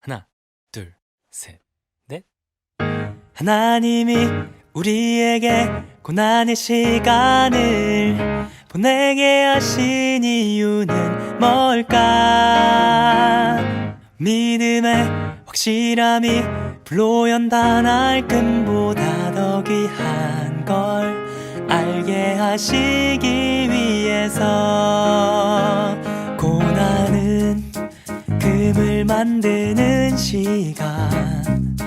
하나, 둘, 셋, 넷. 하나님이 우리에게 고난의 시간을 보내게 하신 이유는 뭘까? 믿음의 확실함이 불로 연단 알금보다 더 귀한 걸 알게 하시기 위해서 고난은 금을 만드는 시간,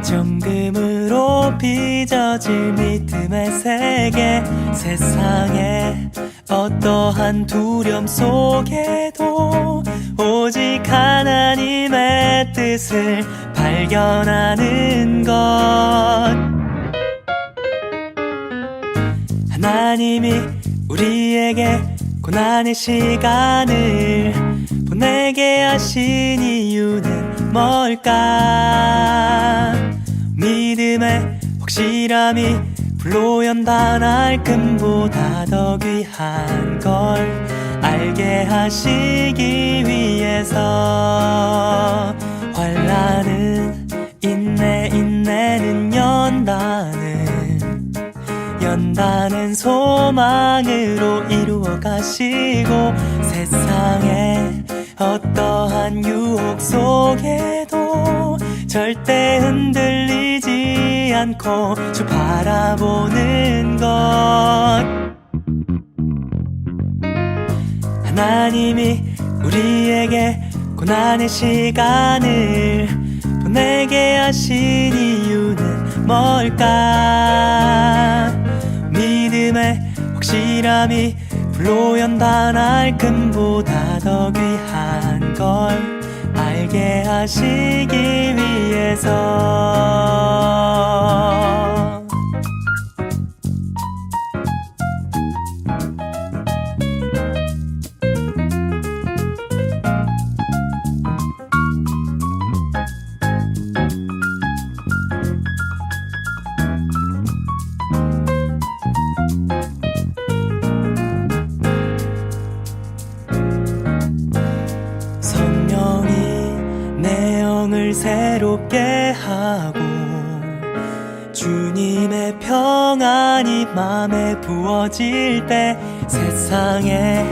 정금으로 빚어질 믿음의 세계, 세상에 어떠한 두려움 속에도 오직 하나님의 뜻을 발견하는 것. 하나님이 우리에게 고난의 시간을 보내게 하신 이유는 뭘까? 믿음의 확실함이 불로 연단 알금보다 더 귀한 걸 알게 하시기 위해서 환난은 인내는 연단은 소망으로 이루어 가시고, 세상에 어떠한 유혹 속에도 절대 흔들리지 않고 주 바라보는 것. 하나님이 우리에게 고난의 시간을 보내게 하신 이유는 뭘까? 믿음의 확실함이 불로 연단 알금보다 더 귀한 걸 알게 하시기 위해서. 내 영을 새롭게 하고 주님의 평안이 맘에 부어질 때, 세상의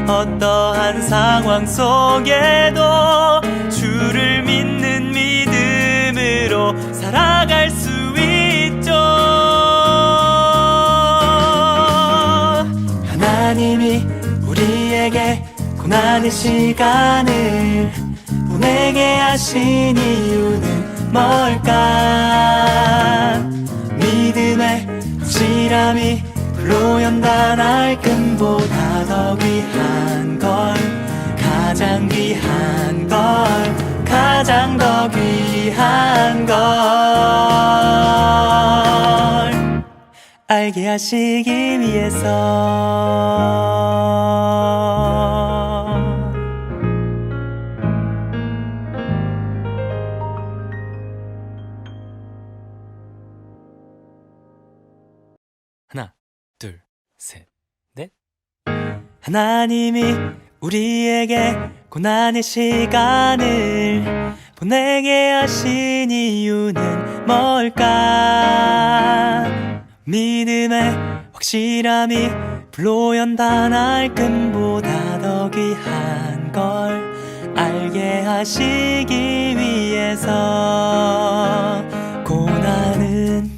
어떠한 상황 속에도 주를 믿는 믿음으로 살아갈 수 있죠. 하나님이 우리에게 고난의 시간을 보내게 하신 이유는 뭘까? 믿음의 확실함이 불로 연단 알금보다 더 귀한 걸, 가장 귀한 걸, 가장 더 귀한 걸 알게 하시기 위해서. 하나, 둘, 셋, 넷. 하나님이 우리에게 고난의 시간을 보내게 하신 이유는 뭘까? 믿음의 확실함이 불로 연단 알금보다 더 귀한 걸 알게 하시기 위해서 고난은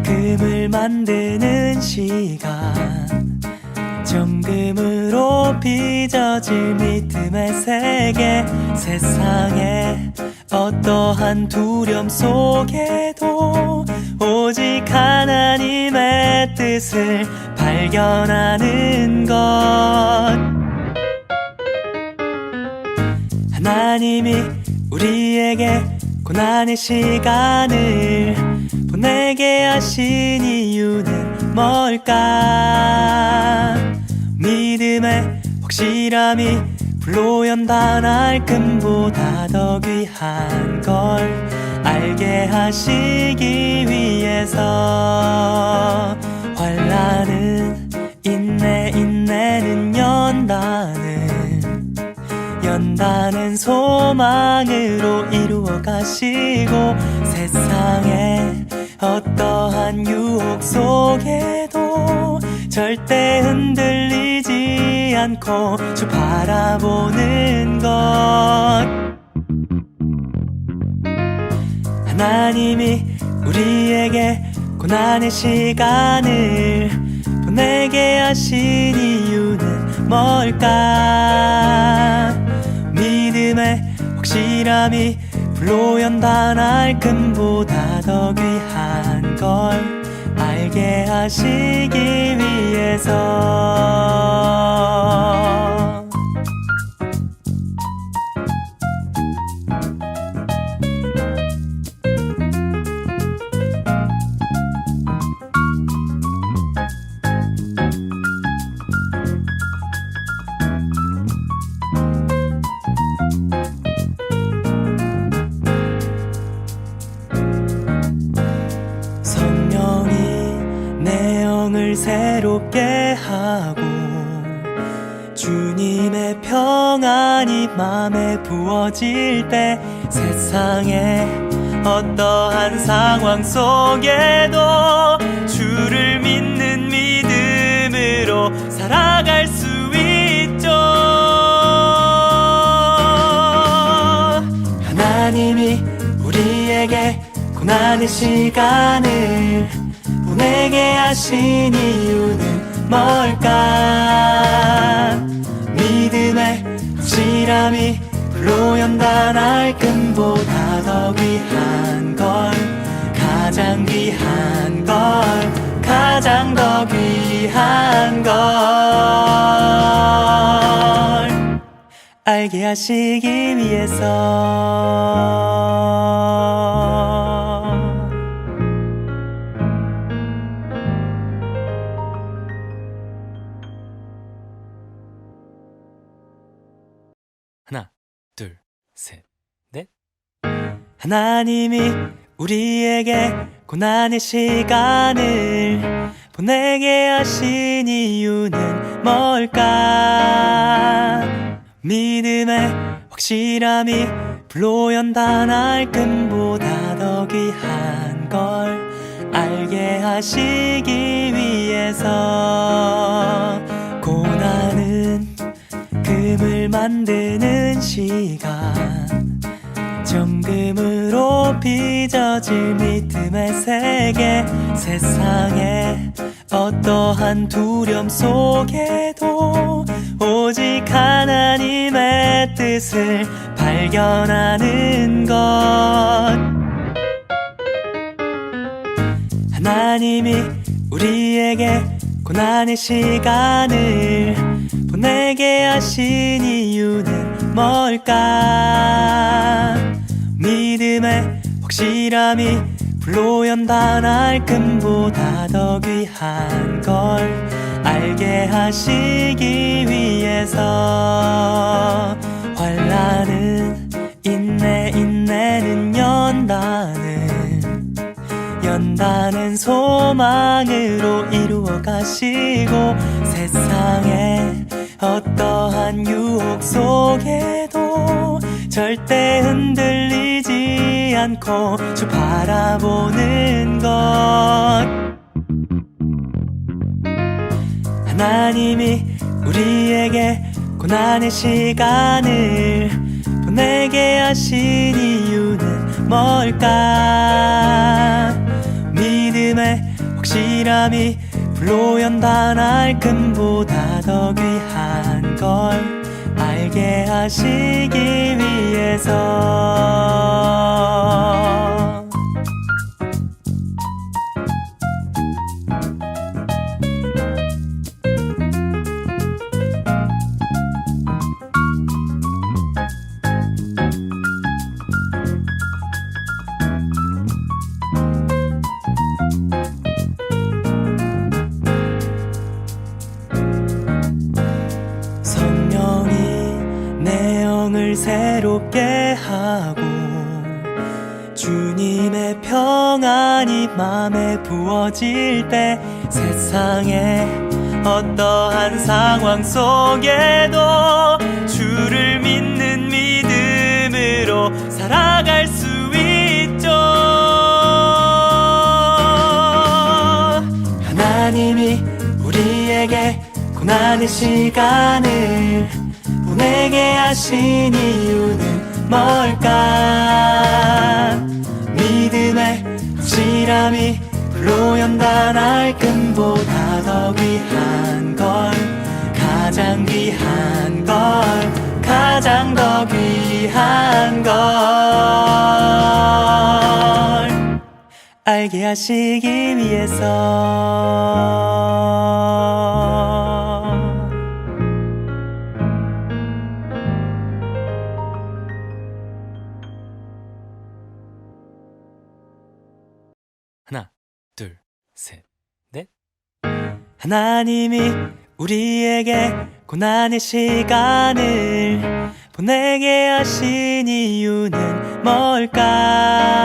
금을 만드는 시간, 정금으로 빚어질 믿음의 세계, 세상에 어떠한 두려움 속에도 오직 하나님의 뜻을 발견하는 것. 하나님이 우리에게 고난의 시간을 보내게 하신 이유는 뭘까? 믿음의 확실함이 불로 연단 알금보다 더 귀한 걸 알게 하시기 위해서 환난은 인내는 연단은 연다는 소망으로 이루어 가시고 세상에 어떠한 유혹 속에도 절대 흔들리지 않고 주 바라보는 것. 하나님이 우리에게 고난의 시간을 보내게 하신 이유는 뭘까? 믿음의 확실함이 불로 연단할 금보다 더 귀한 걸 알게 하시기 위해서. 내 영을 새롭게 하고 주님의 평안이 맘에 부어질 때 세상의 어떠한 상황 속에도 주를 믿는 믿음으로 살아갈 수 있죠. 하나님이 우리에게 고난의 시간을 보내게 하신 이유는 뭘까? 믿음의 확실함이 불로 연단할 금보다 더 귀한 걸 가장 귀한 걸 가장 더 귀한 걸 알게 하시기 위해서. 하나, 둘, 셋, 넷. 하나님이 우리에게 고난의 시간을 보내게 하신 이유는 뭘까? 믿음의 확실함이 불로 연단할 금보다 더 귀한 걸 알게 하시기 위해서. 고난은 금을 만드는 시간, 정금으로 빚어질 믿음의 세계. 세상에 어떠한 두려움 속에도 오직 하나님의 뜻을 발견하는 것. 하나님이 우리에게 고난의 시간을 보내게 하신 이유는 뭘까? 믿음의 확실함이 불로 연단할 금보다 더 귀한 걸 알게 하시기 위해서. 환난은 인내는 연다는 소망으로 이루어 가시고 세상에 어떠한 유혹 속에도 절대 흔들리지 않고 주 바라보는 것. 하나님이 우리에게 고난의 시간을 보내게 하신 이유는 뭘까? 믿음의 확실함이 불로 연단할 금보다 더 귀한 걸 알게 하시기 위해서. 내 영을 새롭게 하고 주님의 평안이 맘에 부어질 때 세상에 어떠한 상황 속에도 주를 믿는 살아갈 수 있죠. 하나님이 우리에게 고난의 시간을 보내게 하신 이유는 뭘까? 믿음의 확실함이 불로 연단할 금보다 더 귀한 걸, 가장 귀한 걸, 가장 더 귀한 걸 알게 하시기 위해서. 하나, 둘, 셋, 넷. 하나님이 우리에게 고난의 시간을 보내게 하신 이유는 뭘까?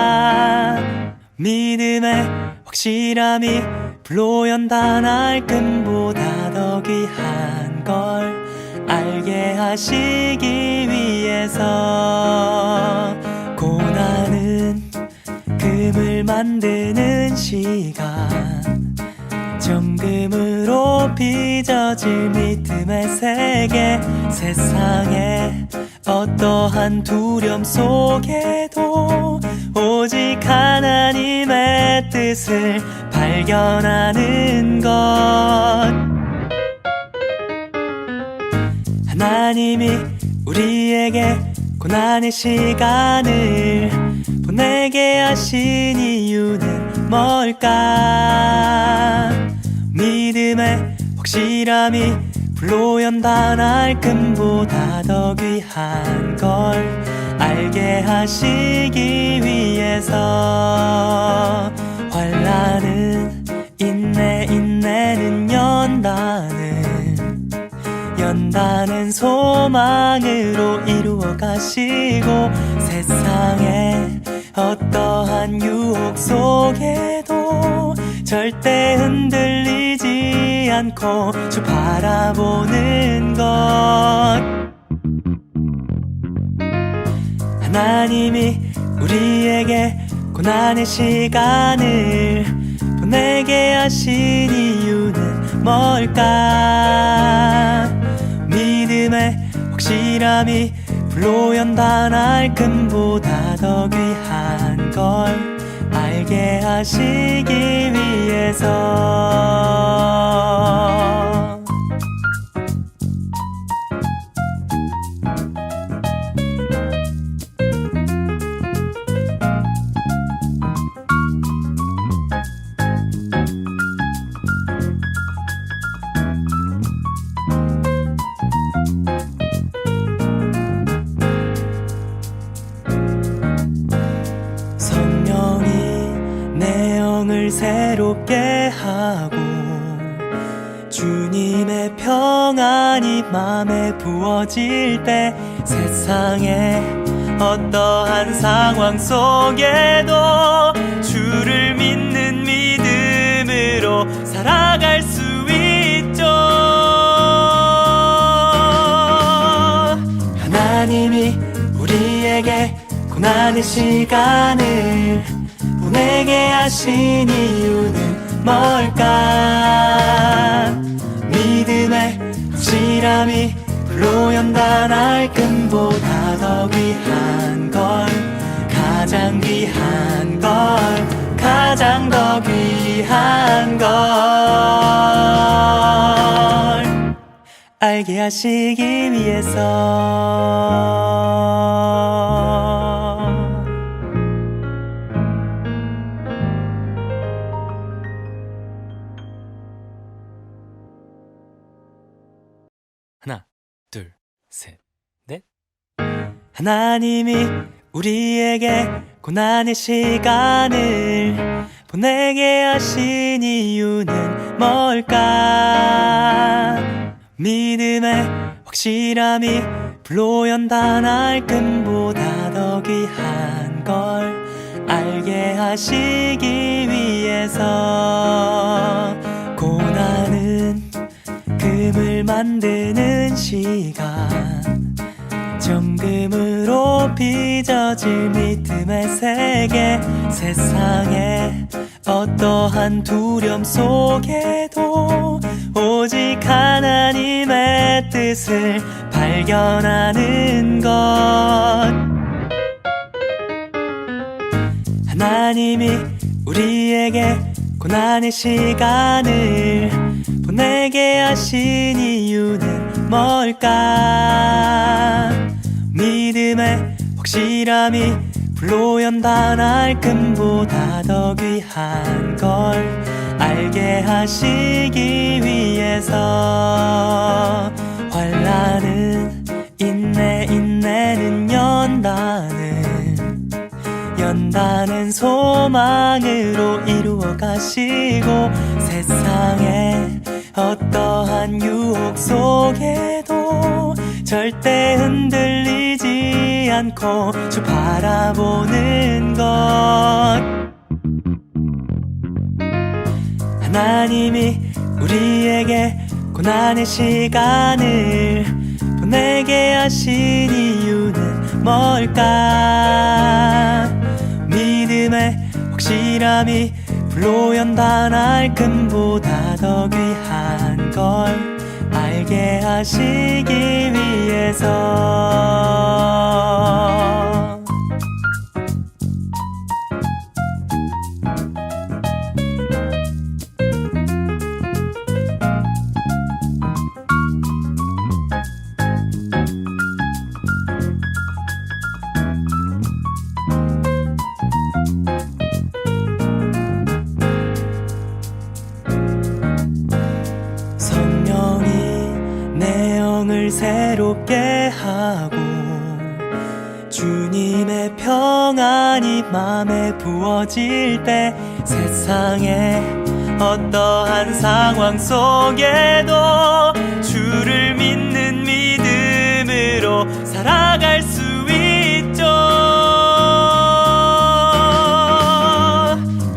믿음의 확실함이 불로 연단할 금보다 더 귀한 걸 알게 하시기 위해서. 고난은 금을 만드는 시간, 정금으로 빚어질 믿음의 세계. 세상에 어떠한 두려움 속에도 오직 하나님의 뜻을 발견하는 것. 하나님이 우리에게 고난의 시간을 보내게 하신 이유는 뭘까? 믿음의 확실함이 불로 연단할 금보다 더 귀한 걸 알게 하시기 위해서. 환난은 인내는 연단은 소망으로 이루어 가시고. 세상에 어떠한 유혹 속에도 절대 흔들리지 않고 주 바라보는 것. 하나님이 우리에게 고난의 시간을 보내게 하신 이유는 뭘까? 믿음의 확실함이 불로 연단할 금보다 더 귀한 걸 알게 하시기 위해서. 내 영을 새롭게 하고 주님의 평안이 맘에 부어질 때 세상의 어떠한 상황 속에도 주를 믿는 믿음으로 살아갈 수 있죠. 하나님이 우리에게 고난의 시간을 보내게 하신 이유는 뭘까? 믿음의 확실함이 불로 연단할 금보다 더 귀한 걸, 가장 귀한 걸, 가장 더 귀한 걸 알게 하시기 위해서. 하나, 둘, 셋, 넷. 하나님이 우리에게 고난의 시간을 보내게 하신 이유는 뭘까? 믿음의 확실함이 불로 연단할 금보다 더 귀한 걸 알게 하시기 위해서. 고난은 금을 만드는 시간, 정금으로 정금으로 빚어질 믿음의 세계 세상에 어떠한 두려움 속에도 오직 하나님의 뜻을 발견하는 것 하나님이 우리에게 고난의 시간을 보내게 하신 이유는 뭘까 믿음의 확실함이 불로 연다 날 금보다 더 귀한 걸 알게 하시기 위해서 환난은 인내는 연다는 소망으로 이루어 가시고 세상에 어떠한 유혹 속에도 절대 흔들리지 않고 주 바라보는 것 하나님이 우리에게 고난의 시간을 보내게 하신 이유는 뭘까 믿음의 확실함이 불로 연다 날 금보다 더 귀한 걸 알게 하시기 위해서 새롭게 하고 주님의 평안이 맘에 부어질 때 세상에 어떠한 상황 속에도 주를 믿는 믿음으로 살아갈 수 있죠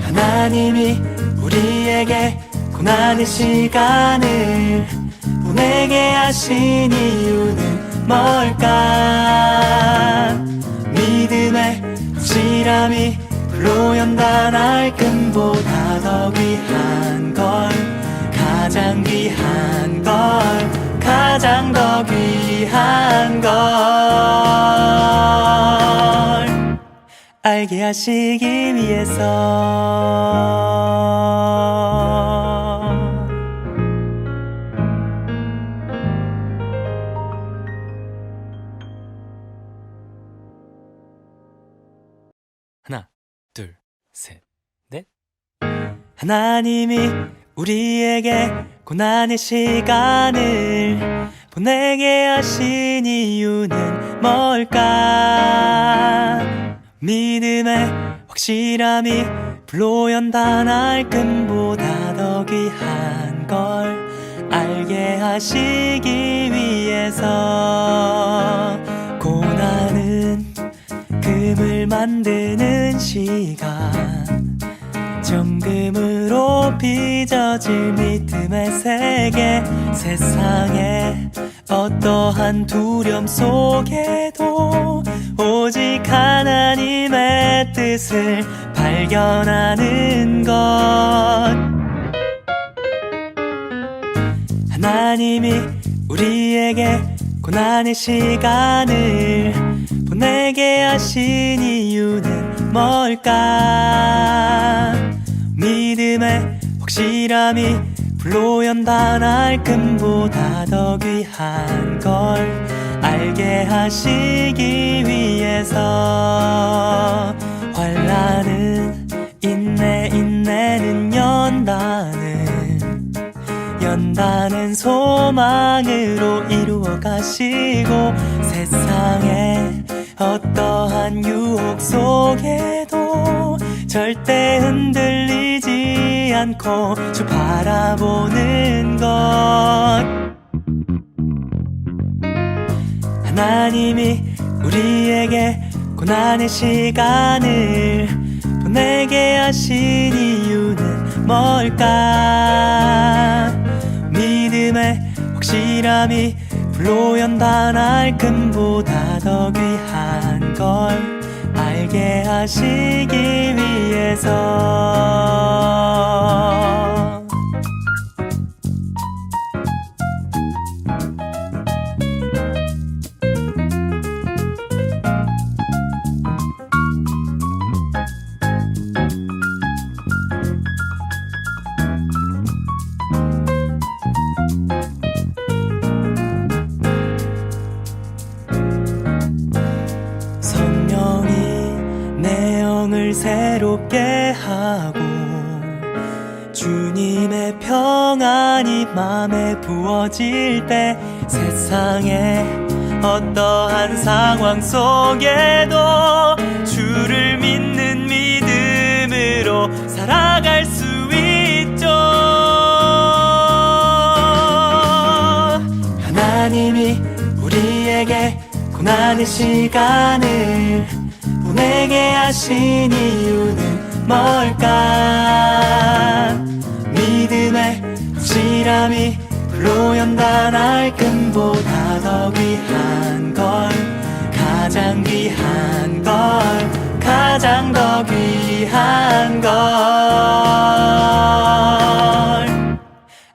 하나님이 우리에게 고난의 시간을 보내게 하신 이유는 뭘까 믿음의 확실함이 불로 연다 날 금보다 더 귀한 걸 가장 귀한 걸 가장 더 귀한 걸 알게 하시기 위해서 하나, 둘, 셋, 넷. 하나님이 우리에게 고난의 시간을 보내게 하신 이유는 뭘까 믿음의 확실함이 불로 연다 날 금보다 더 귀한 걸 알게 하시기 위해서 고난은 금을 만드는 시간 정금으로 빚어질 믿음의 세계 세상에 어떠한 두려움 속에도 오직 하나님의 뜻을 발견하는 것 하나님이 우리에게 고난의 시간을 보내게 하신 이유는 뭘까 믿음의 확실함이 불로 연다 날 금보다 더 귀한 걸 알게 하시기 위해서 환난은 인내는 연다는 소망으로 이루어 가시고 세상에 어떠한 유혹 속에도 절대 흔들리지 않고 주 바라보는 것 하나님이 우리에게 고난의 시간을 보내게 하신 이유는 뭘까 믿음의 확실함이 불로 연단할 금보다 더 귀한 걸 알게 하시기 위해서 내 영을 새롭게 하고 주님의 평안이 맘에 부어질 때 세상의 어떠한 상황 속에도 주를 믿는 믿음으로 살아갈 수 있죠. 하나님이 우리에게 고난의 시간을 보내게 하신 이유는 뭘까? 믿음의 확실함이 불로 연단할 금보다 더 귀한 걸 가장 귀한 걸 가장 더 귀한 걸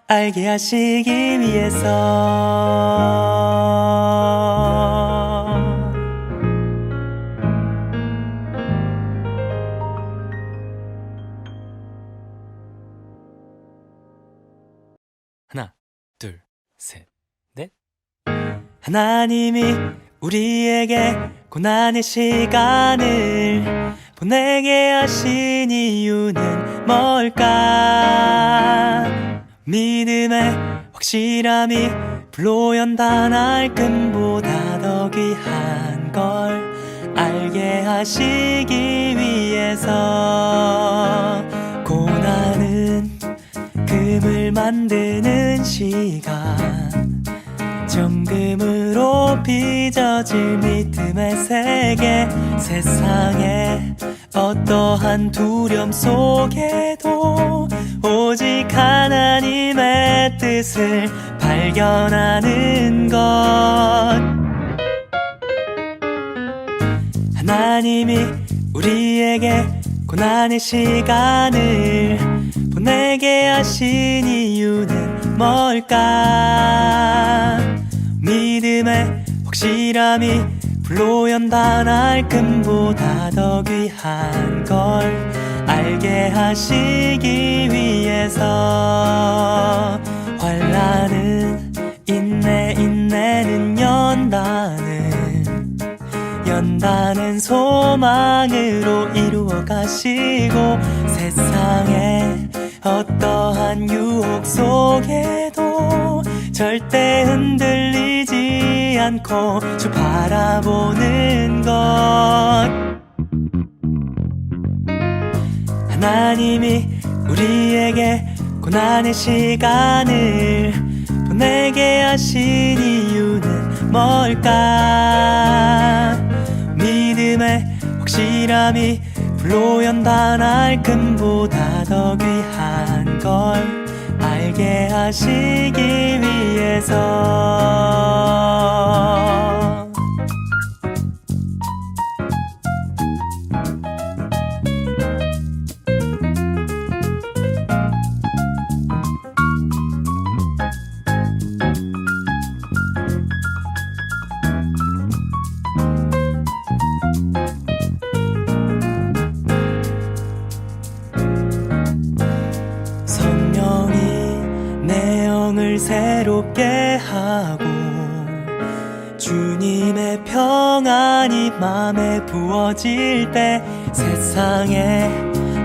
알게 하시기 위해서 하나, 둘, 셋, 넷. 하나님이 우리에게 고난의 시간을 보내게 하신 이유는 뭘까? 믿음의 확실함이 불로 연단할 금보다 더 귀한 걸 알게 하시기 위해서 고난은 금을 만드는 시간 정금으로 빚어질 믿음의 세계 세상에 어떠한 두려움 속에도 오직 하나님의 뜻을 발견하는 것 하나님이 우리에게 고난의 시간을 보내게 하신 이유는 뭘까? 믿음의 확실함이 불로 연단할 금보다 더 귀한 걸 알게 하시기 위해서 환난은 인내는 연단은 소망으로 이루어 가시고 세상에 어떠한 유혹 속에도 절대 흔들리지 않고 주 바라보는 것 하나님이 우리에게 고난의 시간을 보내게 하신 이유는 뭘까? 믿음의 확실함이 불로 연단할 금보다 더 귀한 걸 알게 하시기 위해서 내 영을 새롭게 하고 주님의 평안이 맘에 부어질 때 세상의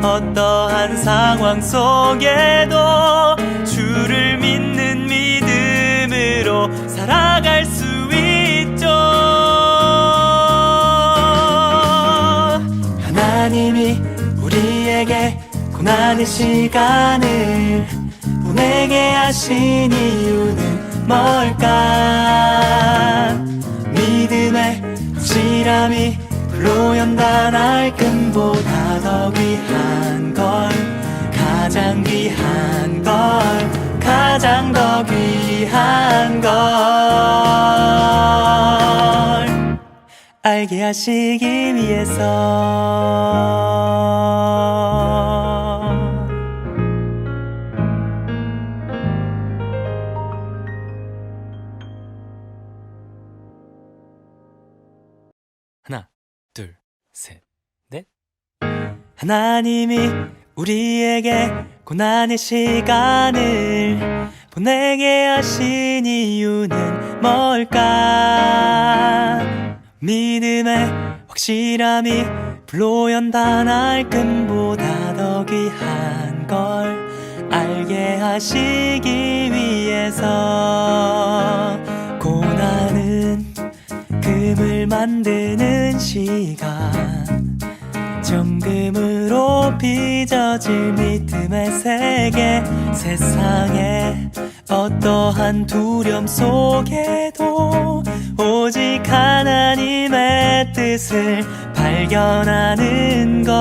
어떠한 상황 속에도 주를 믿는 믿음으로 살아갈 수 있죠. 하나님이 우리에게 고난의 시간을 보내게 하신 이유는 뭘까? 믿음의 확실함이 불로 연단할 금보다 더 귀한 걸 가장 귀한 걸 가장 더 귀한 걸 알게 하시기 위해서 하나, 둘, 셋, 넷. 하나님이 우리에게 고난의 시간을 보내게 하신 이유는 뭘까? 믿음의 확실함이 불로 연단 알금보다 더 귀한 걸 알게 하시기 위해서 고난은 금을 만드는 시간 정금으로 빚어질 믿음의 세계 세상에 어떠한 두려움 속에도 오직 하나님의 뜻을 발견하는 것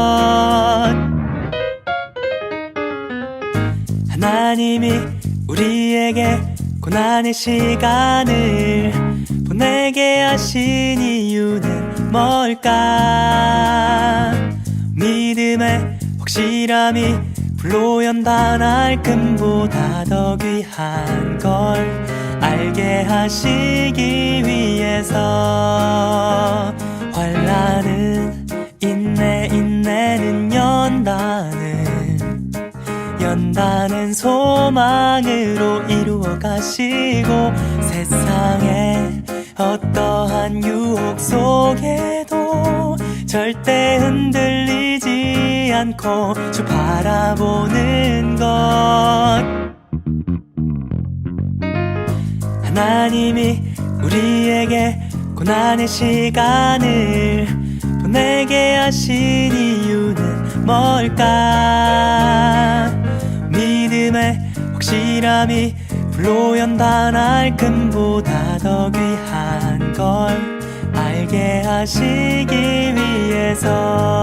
하나님이 우리에게 고난의 시간을 보내게 하신 이유는 뭘까? 믿음의 확실함이 불로 연단할 금보다 더 귀한 걸 알게 하시기 위해서 환난은 인내는 연단은 소망으로 이루어 가시고 세상에 어떠한 유혹 속에도 절대 흔들리지 않고 주 바라보는 것 하나님이 우리에게 고난의 시간을 보내게 하신 이유는 뭘까? 믿음의 확실함이 불로 연단할 금보다 더 귀한 걸 알게 하시기 위해서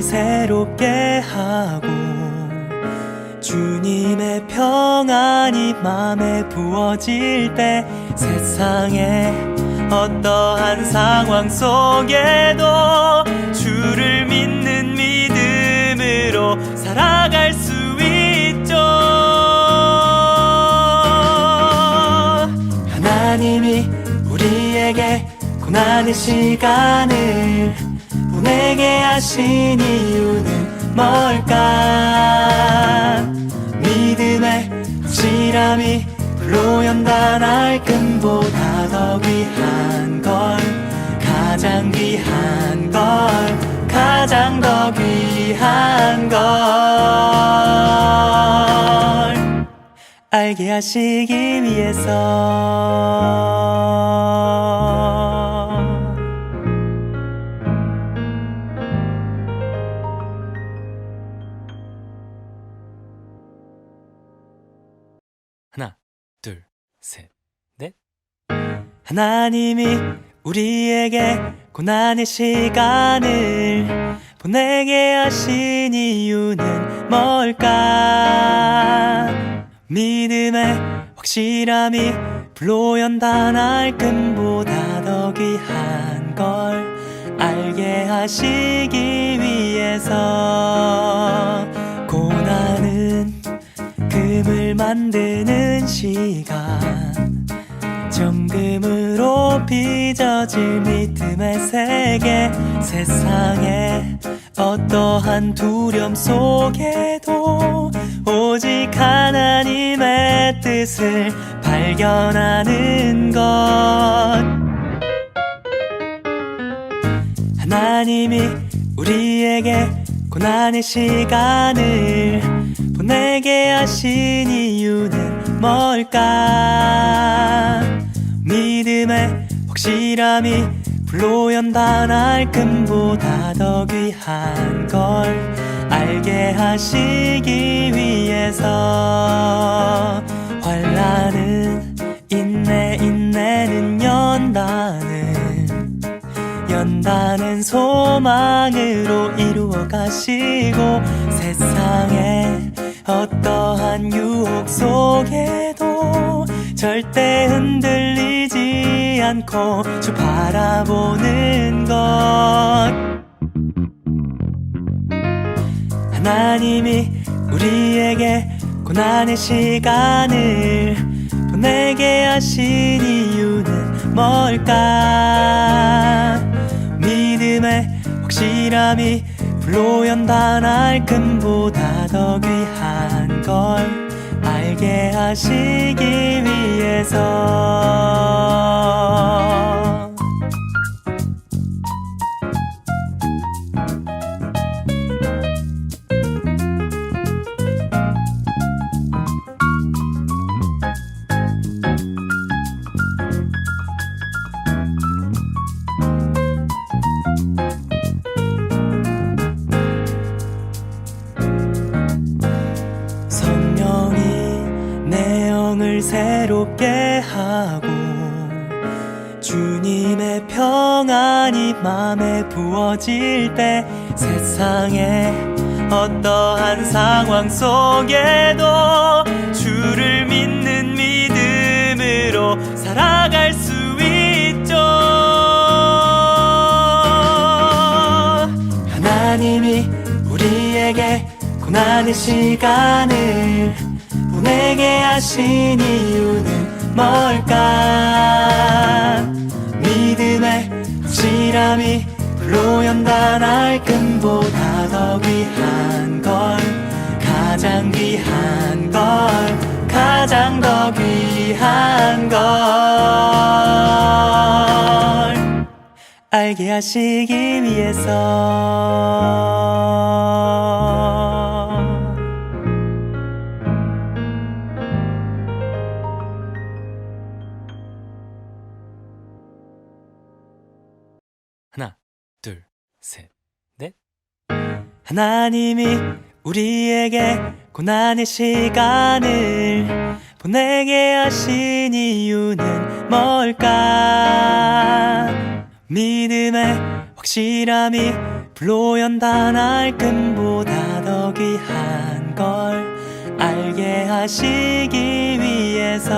새롭게 하고 주님의 평안이 맘에 부어질 때 세상에 어떠한 상황 속에도 주를 믿는 믿음으로 살아갈 수 있죠 하나님이 우리에게 고난의 시간을 보내게 하신 이유는 뭘까? 믿음의 확실함이 불로 연단할 금보다 더 귀한 걸 가장 귀한 걸 가장 더 귀한 걸 알게 하시기 위해서 하나, 둘, 셋, 넷. 하나님이 우리에게 고난의 시간을 보내게 하신 이유는 뭘까? 믿음의 확실함이 불로 연단할 금보다 더 귀한 걸 알게 하시기 위해서 고난은 금을 만드는 시간 정금으로 빚어질 믿음의 세계 세상에 어떠한 두려움 속에도 오직 하나님의 뜻을 발견하는 것 하나님이 우리에게 고난의 시간을 보내게 하신 이유는 뭘까? 믿음의 확실함이 불로 연다 날 금보다 더 귀한 걸 알게 하시기 위해서 환난은 인내는 연다는 소망으로 이루어 가시고 세상의 어떠한 유혹 속에도 절대 흔들리지 않고 주 바라보는 것 하나님이 우리에게 고난의 시간을 보내게 하신 이유는 뭘까? 믿음의 확실함이 불로 연다 날 금보다 더 귀한 걸 알게 하시기 위해서 새롭게 하고 주님의 평안이 맘에 부어질 때 세상의 어떠한 상황 속에도 주를 믿는 믿음으로 살아갈 수 있죠. 하나님이 우리에게 고난의 시간을 보내게 하신 이유는 뭘까? 믿음의 확실함이 불로 연다 날 금보다 더 귀한 걸 가장 귀한 걸 가장 더 귀한 걸 알게 하시기 위해서 하나, 둘, 셋, 넷. 하나님이 우리에게 고난의 시간을 보내게 하신 이유는 뭘까? 믿음의 확실함이 불로 연다 날 금보다 더 귀한 걸 알게 하시기 위해서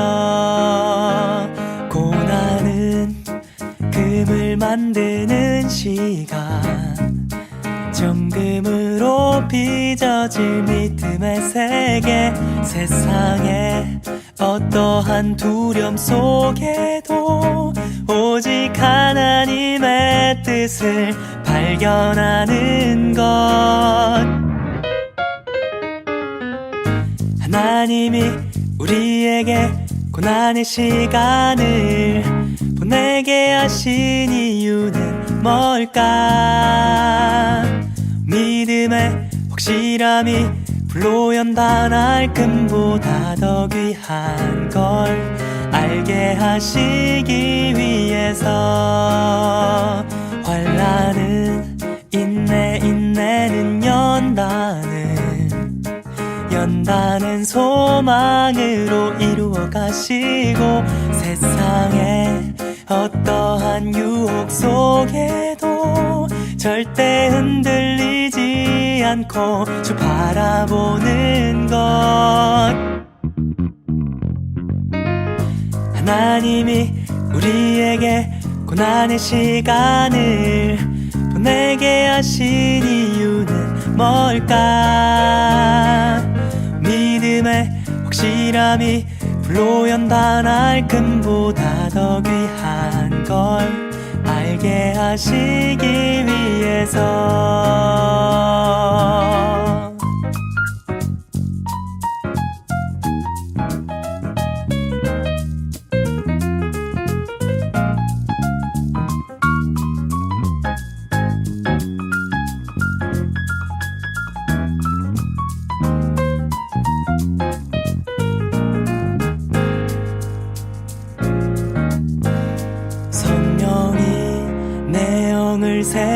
고난은 금을 만드는 시간 정금으로 빚어질 믿음의 세계 세상의 어떠한 두려움 속에도 오직 하나님의 뜻을 발견하는 것 하나님이 우리에게 고난의 시간을 보내게 하신 이유는 뭘까? 믿음의 확실함이 불로 연다 날 금보다 더 귀한 걸 알게 하시기 위해서 환난은 인내는 연다는 소망으로 이루어 가시고 세상의 어떠한 유혹 속에도 절대 흔들리지 않고 주 바라보는 것 하나님이 우리에게 고난의 시간을 보내게 하신 이유는 뭘까? 믿음의 확실함이 불로 연다 날 금보다 더 귀한 걸 알게 하시기 위해서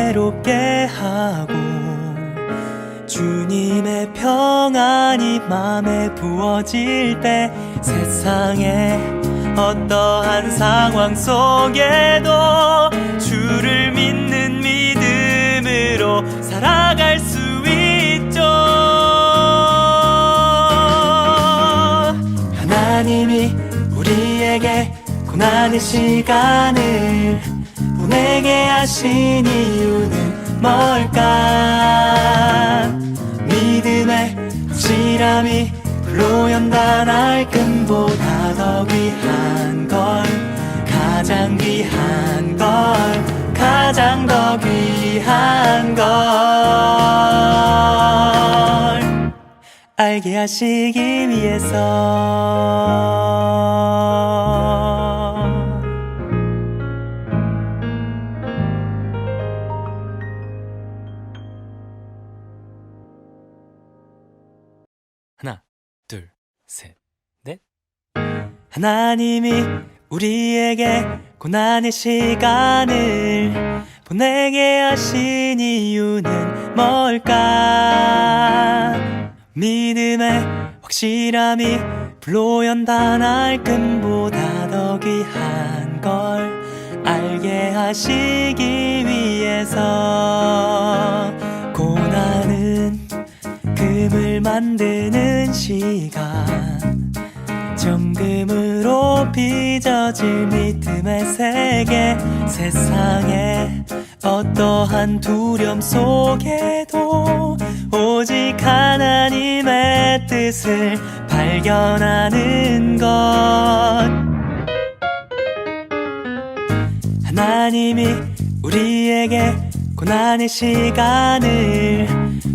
새롭게 하고 주님의 평안이 맘에 부어질 때 세상에 어떠한 상황 속에도 주를 믿는 믿음으로 살아갈 수 있죠. 하나님이 우리에게 고난의 시간을 보내게 하신 이유는 뭘까? 믿음의 확실함이 불로 연단할 금보다 더 귀한 걸, 가장 귀한 걸, 가장 더 귀한 걸 알게 하시기 위해서. 하나, 둘, 셋, 넷. 하나님이 우리에게 고난의 시간을 보내게 하신 이유는 뭘까? 믿음의 확실함이 불로 연단할 금보다 더 귀한 걸 알게 하시기 위해서. 고난은 금을 만드는 시간, 정금으로 빚어질 믿음의 세계. 세상에 어떠한 두려움 속에도 오직 하나님의 뜻을 발견하는 것. 하나님이 우리에게 고난의 시간을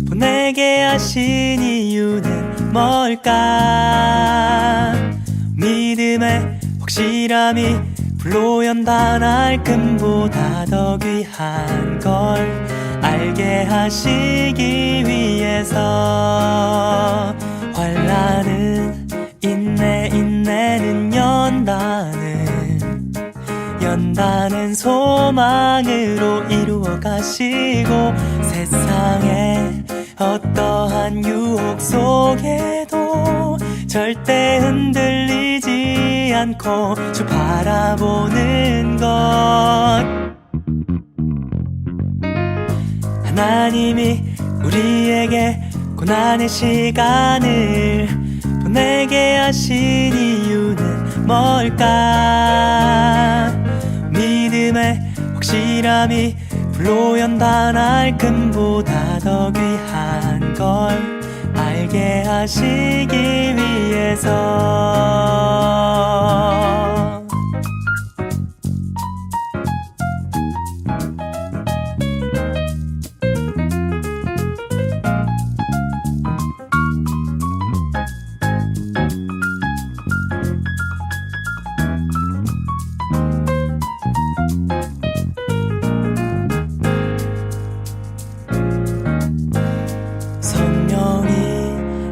보내게 하신 이유는 뭘까? 믿음의 확실함이 불로 연단할 금보다 더 귀한 걸 알게 하시기 위해서. 환난은 인내는 연단은 소망으로 이루어 가시고, 세상에 어떠한 유혹 속에도 절대 흔들리지 않고 주 바라보는 것. 하나님이 우리에게 고난의 시간을 보내게 하신 이유는 뭘까? 믿음의 확실함이 불로 연단할 금보다 더 귀한 걸 알게 하시기 위해서.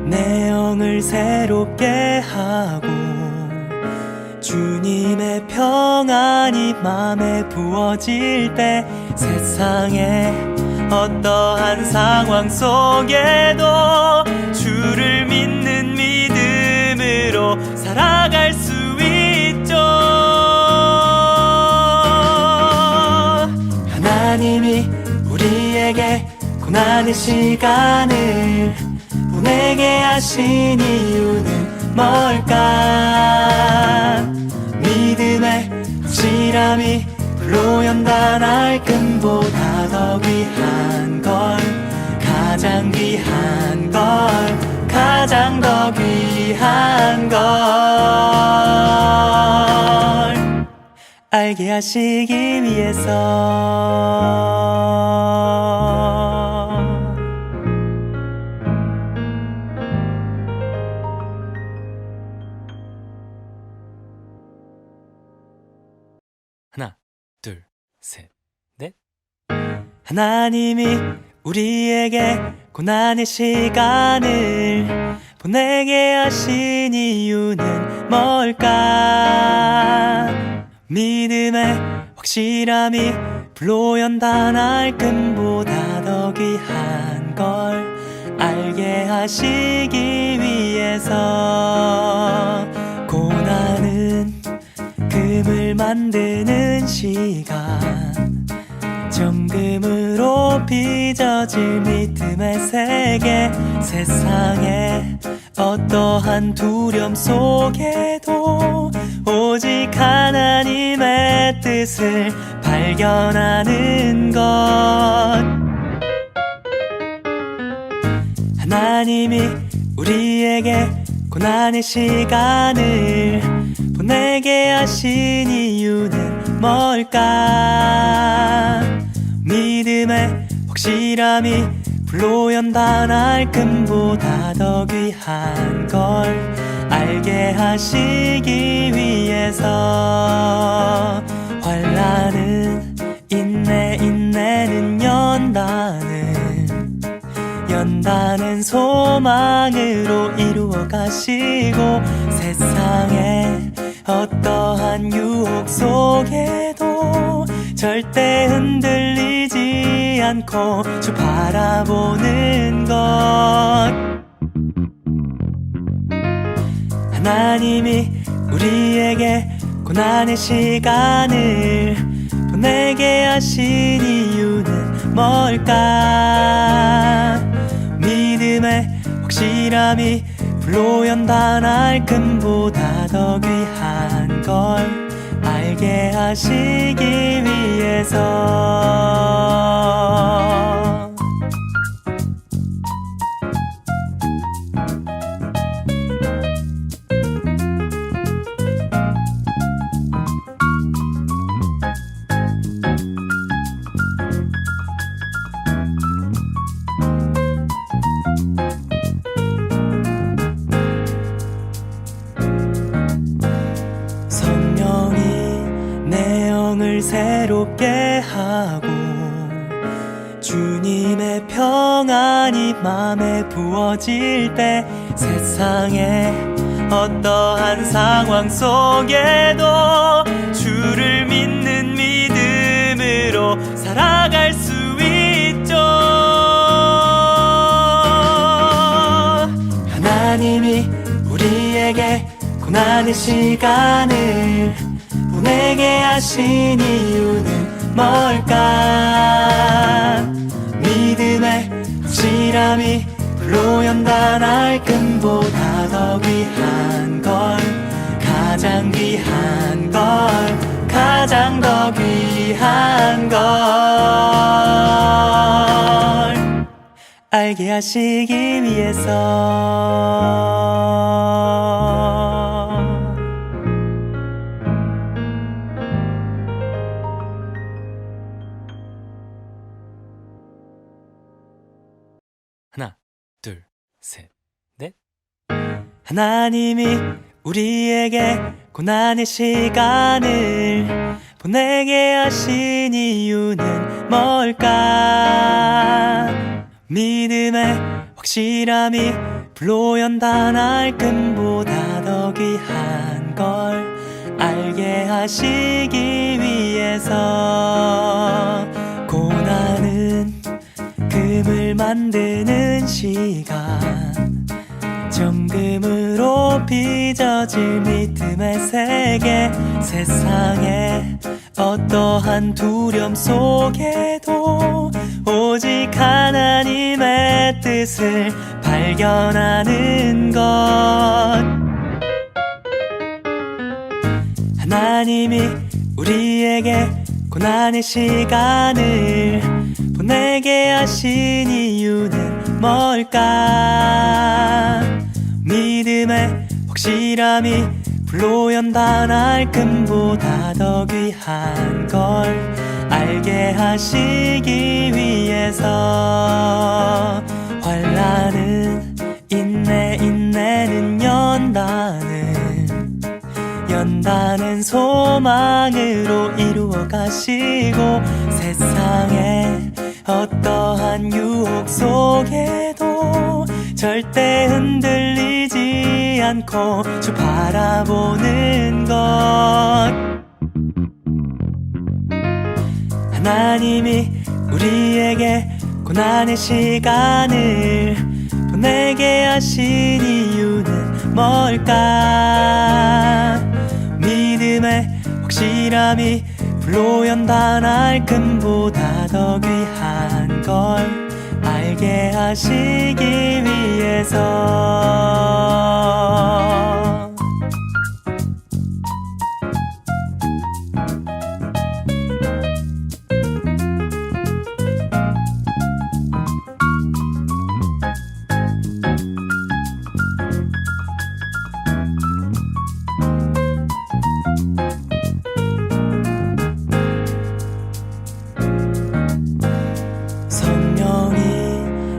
내 영을 새롭게 하고 주님의 평안이 맘에 부어질 때 세상에 어떠한 상황 속에도 주를 믿는 믿음으로 살아갈 수 있죠. 하나님이 우리에게 고난의 시간을 보내게 하신 이유는 뭘까? 믿음의 확실함이 불로 연단할 금보다 더 귀한 걸, 가장 귀한 걸, 가장 더 귀한 걸 알게 하시기 위해서. 하나, 둘, 셋, 넷. 하나님이 우리에게 고난의 시간을 보내게 하신 이유는 뭘까? 믿음의 확실함이 불로 연단 알끔보다 더 귀한 걸 알게 하시기 위해서 고난은 금을 만드는 시간 정금으로 빚어질 믿음의 세계 세상에 어떠한 두려움 속에도 오직 하나님의 뜻을 발견하는 것 하나님이 우리에게 고난의 시간을 보내게 하신 이유는 뭘까 믿음의 확실함이 불로 연단 알끔보다 더 귀한 걸 알게 하시기 위해서 환난은 인내는 연단은 소망으로 이루어 가시고 세상에 어떠한 유혹 속에도 절대 흔들리지 않고 주 바라보는 것 하나님이 우리에게 고난의 시간을 보내게 하신 이유는 뭘까 믿음의 확실함이 불로 연단 알끔보다 더 귀한 걸 알게 하시기 위해서 내 영을 새롭게 하고 주님의 평안이 맘에 부어질 때 세상에 어떠한 상황 속에도 주를 믿는 믿음으로 살아갈 수 있죠 하나님이 우리에게 고난의 시간을 보내게 하신 이유는 뭘까 믿음의 확실함이 불로 연단 알끔보다 더 귀한 걸 가장 귀한 걸 가장 더 귀한 걸 알게 하시기 위해서 하나, 둘, 셋, 넷. 하나님이 우리에게 고난의 시간을 보내게 하신 이유는 뭘까 믿음의 확실함이 불로 연단 알끔보다 더 귀한 걸 알게 하시기 위해서 고난은 금을 만드는 시간 정금으로 빚어질 믿음의 세계 세상에 어떠한 두려움 속에도 오직 하나님의 뜻을 발견하는 것 하나님이 우리에게 고난의 시간을 보내게 하신 이유는 뭘까 믿음의 확실함이 불로 연단 알끔보다 더 귀한 걸 알게 하시기 위해서 환난은 인내는 연단은 소망으로 이루어 가시고 세상에 어떠한 유혹 속에도 절대 흔들리지 않고 주 바라보는 것 하나님이 우리에게 고난의 시간을 보내게 하신 이유는 뭘까? 믿음의 확실함이 불로 연단할 금보다 더 귀한 걸 알게 하시기 위해서.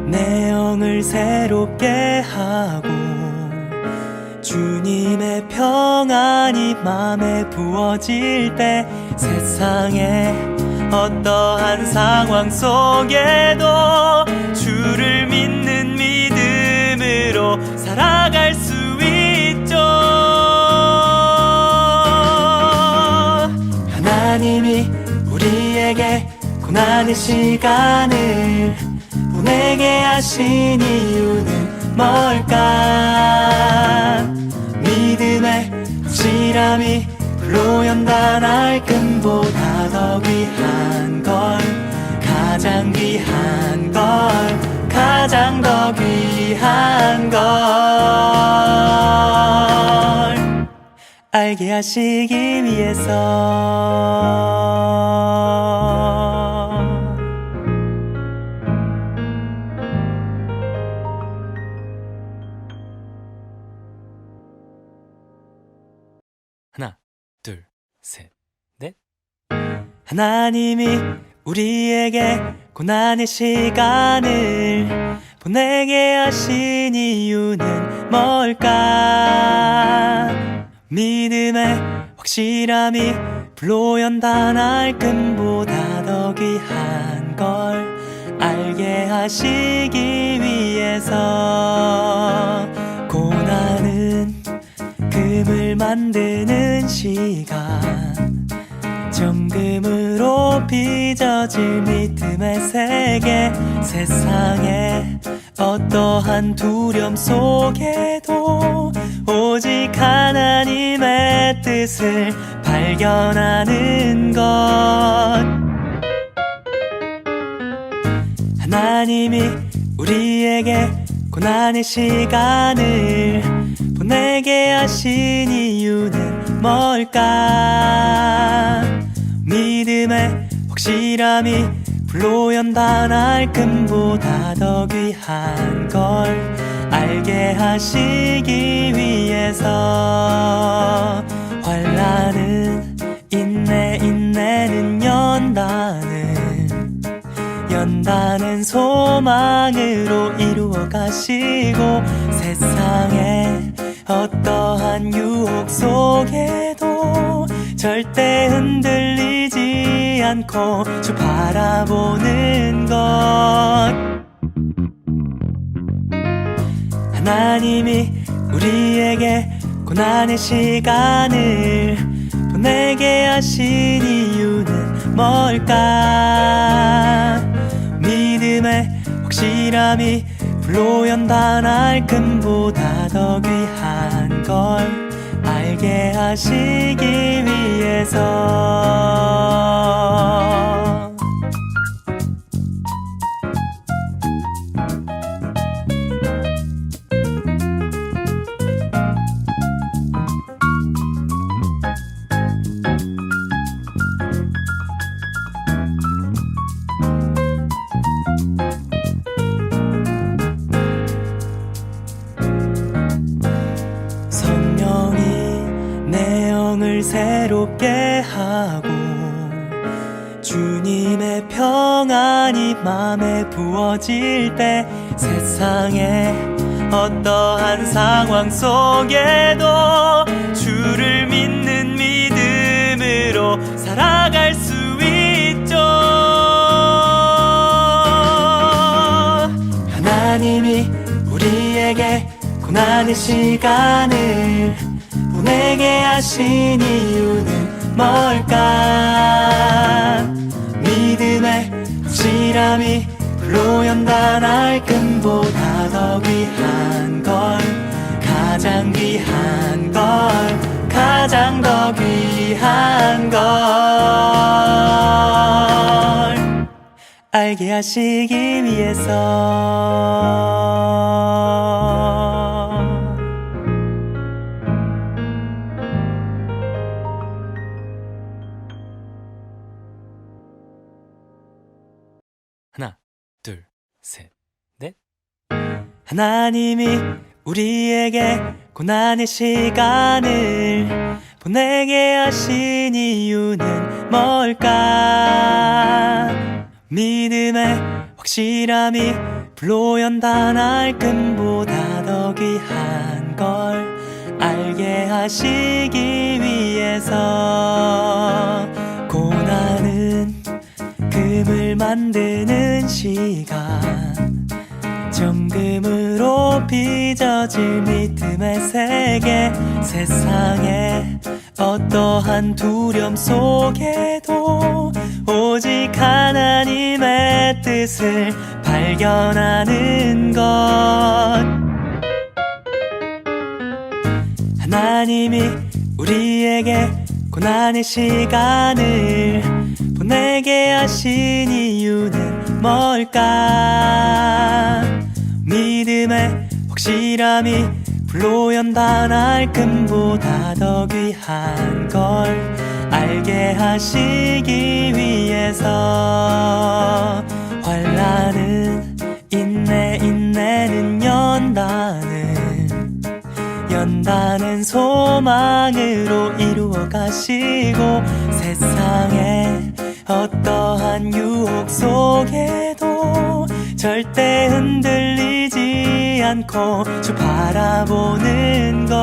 내 영을 새롭게 하고 주님의 평안이 맘에 부어질 때 세상의 어떠한 상황 속에도 주를 믿는 믿음으로 살아갈 수 있죠. 하나님이 우리에게 고난의 시간을 보내게 하신 이유는 뭘까? 믿음의 확실함이 불로 연단할 금보다 더 귀한 걸, 가장 귀한 걸, 가장 더 귀한 걸 알게 하시기 위해서. 하나, 둘, 셋, 넷. 하나님이 우리에게 고난의 시간을 보내게 하신 이유는 뭘까? 믿음의 확실함이 불로 연단할 금보다 더 귀한 걸 알게 하시기 위해서. 고난은 금을 만드는 시간, 정금으로 빚어질 믿음의 세계. 세상에 어떠한 두려움 속에도 오직 하나님의 뜻을 발견하는 것. 하나님이 우리에게 고난의 시간을 보내게 하신 이유는 뭘까? 믿음의 확실함이 불로 연단할 금보다 더 귀한 걸 알게 하시기 위해서. 환난은 인내는 연단은 소망으로 이루어 가시고, 세상에 어떠한 유혹 속에도 절대 흔들리지 않고 주 바라보는 것. 하나님이 우리에게 고난의 시간을 보내게 하신 이유는 뭘까? 믿음의 확실함이 불로 연단할 금보다 더 귀한 걸 알게 하시기 위해서. 내 영을 새롭게 하고 주님의 평안이 맘에 부어질 때 세상의 어떠한 상황 속에도 주를 믿는 믿음으로 살아갈 수 있죠. 하나님이 우리에게 고난의 시간을 보내게 하신 이유는 뭘까? 믿음 확실함이 불로 연단 알끔보다 더 귀한 걸 가장 귀한 걸 가장 더 귀한 걸 알게 하시기 위해서 하나, 둘, 셋, 넷. 하나님이 우리에게 고난의 시간을 보내게 하신 이유는 뭘까? 믿음의 확실함이 불로 연단 알끔보다 더 귀한 걸 알게 하시기 위해서 고난은 금을 만드는 시간 정금으로 빚어질 믿음의 세계 세상에 어떠한 두려움 속에도 오직 하나님의 뜻을 발견하는 것 하나님이 우리에게 고난의 시간을 보내게 하신 이유는 뭘까? 믿음의 확실함이 불로 연단 알끔보다 더 귀한 걸 알게 하시기 위해서 환난은 인내는 연단은 소망으로 이루어 가시고 세상에 어떠한 유혹 속에도 절대 흔들리지 않고 주 바라보는 것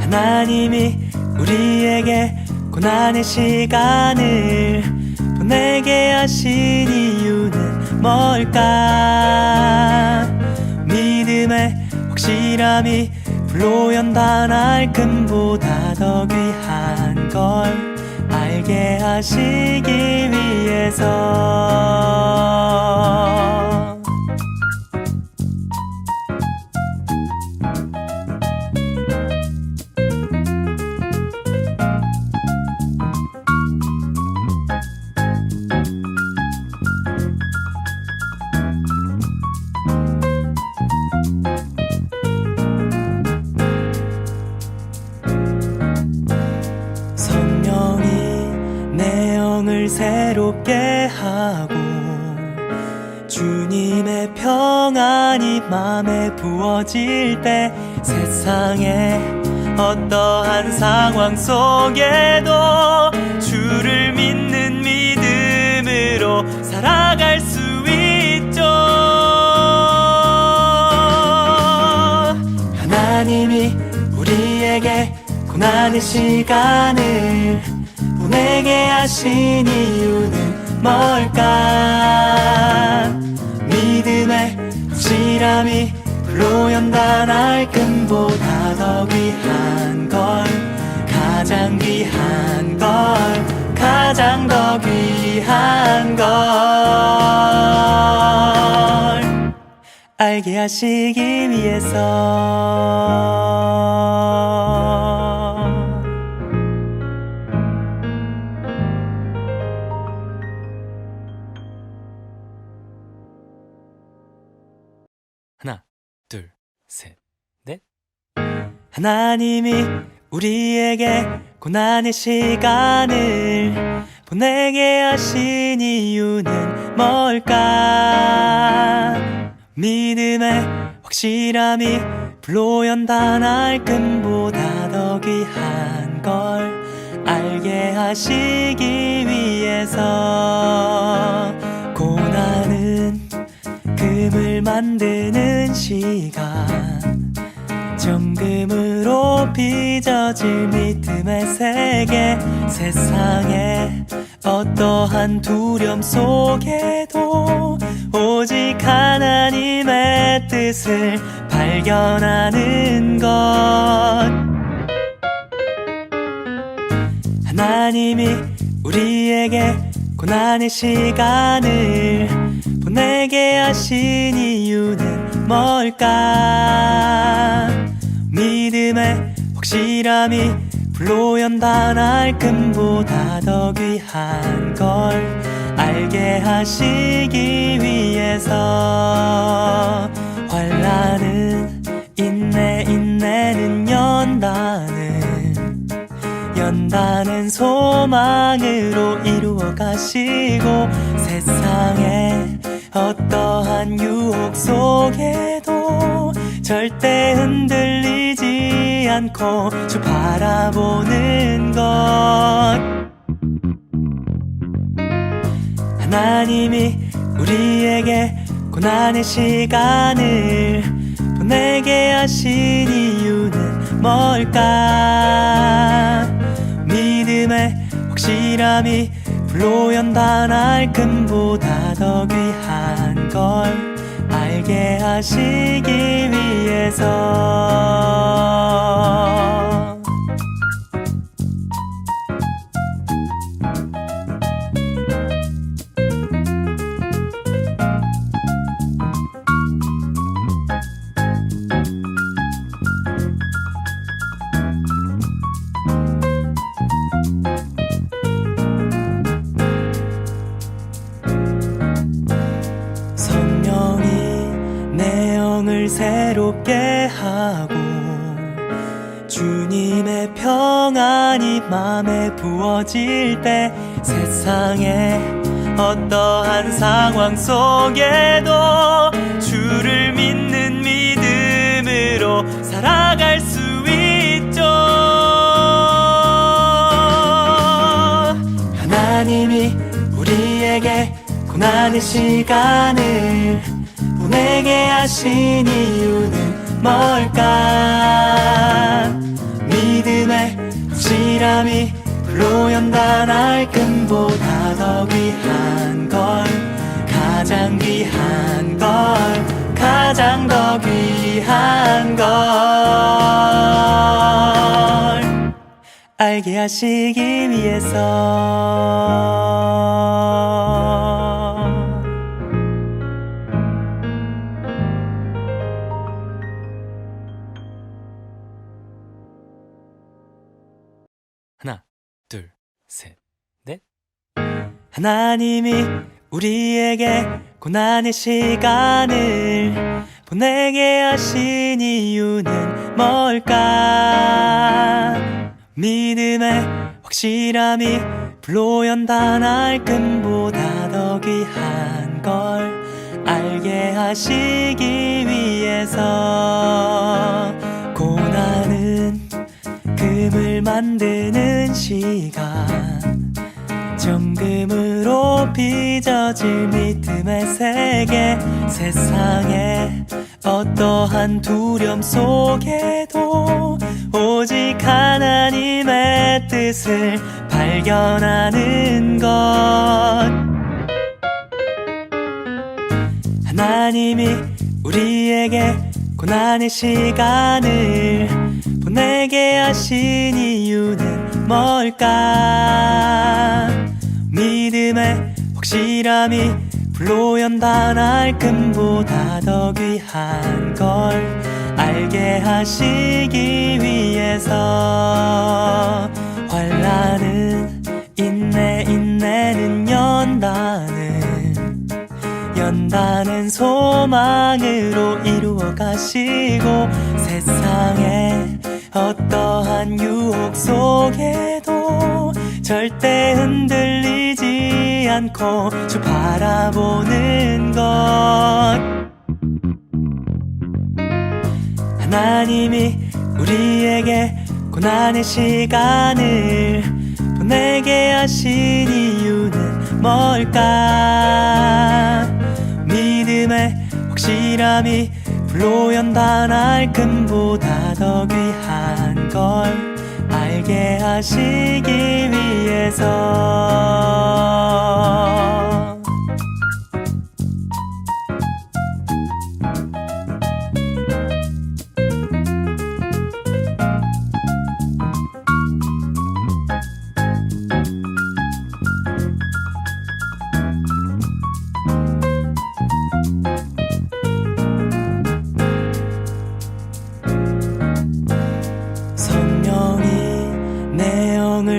하나님이 우리에게 고난의 시간을 보내게 하신 이유는 뭘까? 믿음의 확실함이 불로 연단 알끔보다 더 귀한 걸 알게 하시기 위해서 새롭게 하고 주님의 평안이 맘에 부어질 때 세상에 어떠한 상황 속에도 주를 믿는 믿음으로 살아갈 수 있죠 하나님이 우리에게 고난의 시간을 보내게 하신 이유는 뭘까? 믿음의 확실함이 불로 연단 알끔보다 더 귀한 걸 가장 귀한 걸 가장 더 귀한 걸 알게 하시기 위해서 하나, 둘, 셋, 넷. 하나님이 우리에게 고난의 시간을 보내게 하신 이유는 뭘까? 믿음의 확실함이 불로 연단 알끔보다 더 귀한 걸 알게 하시기 위해서 고난은 금을 만드는 시간 정금으로 빚어질 믿음의 세계 세상에 어떠한 두려움 속에도 오직 하나님의 뜻을 발견하는 것 하나님이 우리에게 고난의 시간을 보내게 하신 이유는 뭘까? 믿음의 확실함이 불로 연다 날 금보다 더 귀한 걸 알게 하시기 위해서 환난은 인내는 연다는 소망으로 이루어 가시고 세상의 어떠한 유혹 속에도 절대 흔들리지 않고 주 바라보는 것. 하나님이 우리에게 고난의 시간을 보내게 하신 이유는 뭘까? 믿음의 확실함이 불로 연다 날 금보다 더 귀한 걸 알게 하시기 위해서. 내 영을 새롭게 하고 주님의 평안이 맘에 부어질 때 세상의 어떠한 상황 속에도 주를 믿는 믿음으로 살아갈 수 있죠. 하나님이 우리에게 고난의 시간을 보내게 하신 이유는 뭘까? 믿음의 확실함이 불로 연다 날 금보다 더 귀한 걸 가장 귀한 걸 가장 더 귀한 걸 알게 하시기 위해서. 하나, 둘, 셋, 넷. 하나님이 우리에게 고난의 시간을 보내게 하신 이유는 뭘까? 믿음의 확실함이 불로 연다 날 금보다 더 귀한 걸 알게 하시기 위해서. 고난은 금을 만드는 시간 정금으로 빚어질 믿음의 세계 세상의 어떠한 두려움 속에도 오직 하나님의 뜻을 발견하는 것. 하나님이 우리에게 고난의 시간을 보내게 하신 이유는 뭘까? 믿음의 확실함이 불로 연다 날 금보다 더 귀한 걸 알게 하시기 위해서. 환난은 인내는 연다는 소망으로 이루어 가시고 세상의 어떠한 유혹 속에도 절대 흔들리지 않고 주 바라보는 것. 하나님이 우리에게 고난의 시간을 보내게 하신 이유는 뭘까? 믿음의 확실함이 불로 연다 날 금보다 더 귀한 걸 알게 하시기 위해서.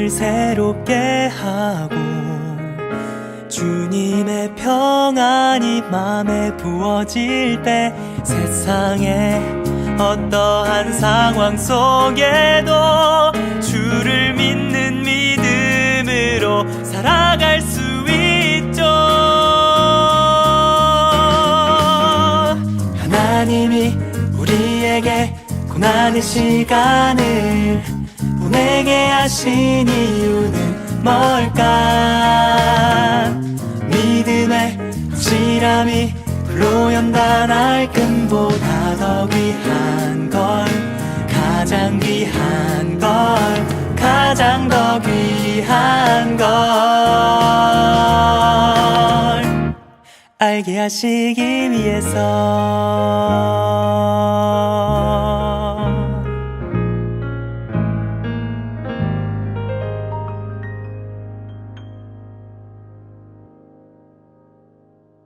나를 새롭게 하고 주님의 평안이 맘에 부어질 때 세상의 어떠한 상황 속에도 주를 믿는 믿음으로 살아갈 수 있죠. 하나님이 우리에게 고난의 시간을 보내게 하신 이유는 뭘까? 믿음의 확실함이 불로 연단할 금보다 더 귀한 걸, 가장 귀한 걸, 가장 더 귀한 걸 알게 하시기 위해서